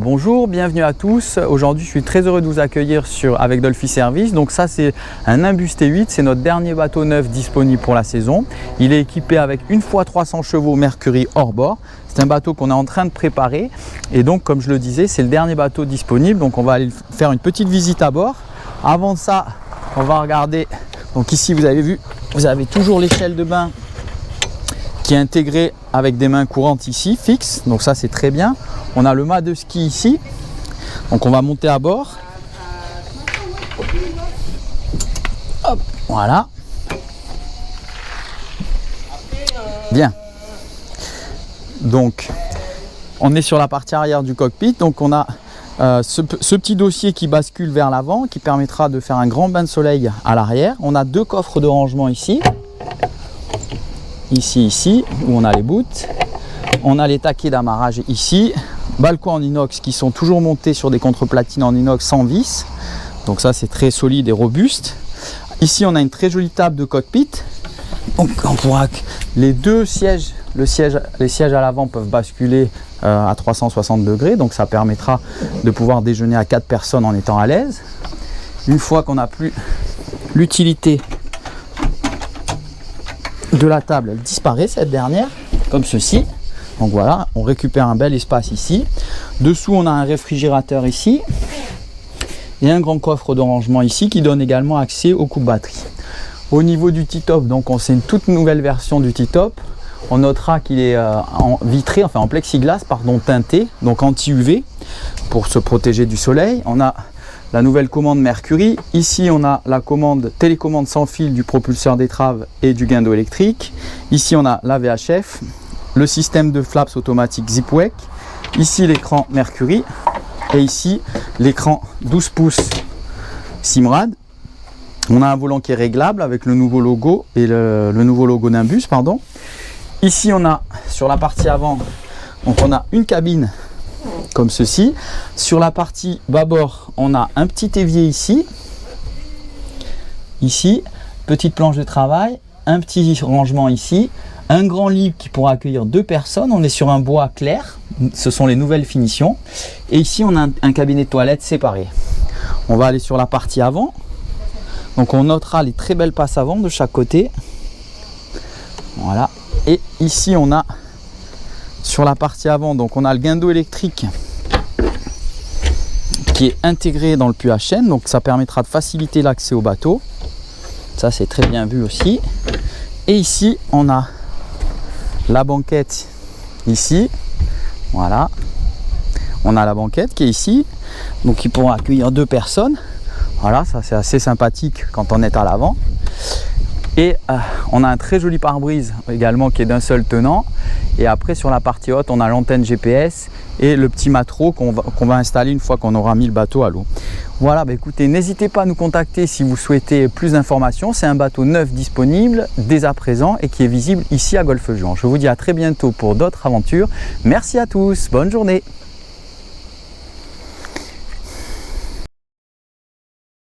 Bonjour, bienvenue à tous. Aujourd'hui, je suis très heureux de vous accueillir avec Dolphy Service. Donc ça, c'est un Nimbus T8, c'est notre dernier bateau neuf disponible pour la saison. Il est équipé avec une fois 300 chevaux Mercury hors bord. C'est un bateau qu'on est en train de préparer. Et donc, comme je le disais, c'est le dernier bateau disponible. Donc, on va aller faire une petite visite à bord. Avant de ça, on va regarder. Donc ici, vous avez vu, vous avez toujours l'échelle de bain qui est intégrée avec des mains courantes ici, fixes. Donc ça, c'est très bien. On a le mât de ski ici, donc on va monter à bord. Hop, voilà. Bien. Donc, on est sur la partie arrière du cockpit. Donc on a ce petit dossier qui bascule vers l'avant, qui permettra de faire un grand bain de soleil à l'arrière. On a deux coffres de rangement ici. Ici, où on a les bouts. On a les taquets d'amarrage ici. Balcons en inox qui sont toujours montés sur des contreplatines en inox sans vis. Donc ça, c'est très solide et robuste. Ici, on a une très jolie table de cockpit. Donc on pourra... Les deux sièges, les sièges à l'avant peuvent basculer à 360 degrés. Donc ça permettra de pouvoir déjeuner à 4 personnes en étant à l'aise. Une fois qu'on n'a plus l'utilité de la table, elle disparaît, cette dernière, comme ceci. Donc voilà, on récupère un bel espace ici. Dessous, on a un réfrigérateur ici et un grand coffre de rangement ici qui donne également accès au coupe-batterie. Au niveau du T-top, donc c'est une toute nouvelle version du T-top. On notera qu'il est en vitré, enfin en plexiglas, pardon, teinté, donc anti-UV pour se protéger du soleil. On a la nouvelle commande Mercury. Ici, on a la télécommande sans fil du propulseur d'étrave et du guindeau électrique. Ici, on a la VHF. Le système de flaps automatique Zipwake, ici l'écran Mercury et ici l'écran 12 pouces Simrad. On a un volant qui est réglable avec le nouveau logo et le nouveau logo Nimbus, pardon. Ici on a sur la partie avant, donc on a une cabine comme ceci. Sur la partie bâbord, on a un petit évier ici, petite planche de travail, un petit rangement ici. Un grand lit qui pourra accueillir 2 personnes. On est sur un bois clair. Ce sont les nouvelles finitions. Et ici, on a un cabinet de toilette séparé. On va aller sur la partie avant. Donc, on notera les très belles passes avant de chaque côté. Voilà. Et ici, on a sur la partie avant, donc on a le guindeau électrique qui est intégré dans le puits à chaîne. Donc, ça permettra de faciliter l'accès au bateau. Ça, c'est très bien vu aussi. Et ici, on a la banquette ici, voilà, on a la banquette qui est ici, donc qui pourra accueillir 2 personnes. Voilà, ça c'est assez sympathique quand on est à l'avant. Et on a un très joli pare-brise également qui est d'un seul tenant. Et après sur la partie haute, on a l'antenne GPS et le petit mâtreau qu'on va installer une fois qu'on aura mis le bateau à l'eau. Voilà, bah écoutez, n'hésitez pas à nous contacter si vous souhaitez plus d'informations. C'est un bateau neuf disponible dès à présent et qui est visible ici à Golfe-Juan. Je vous dis à très bientôt pour d'autres aventures. Merci à tous, bonne journée.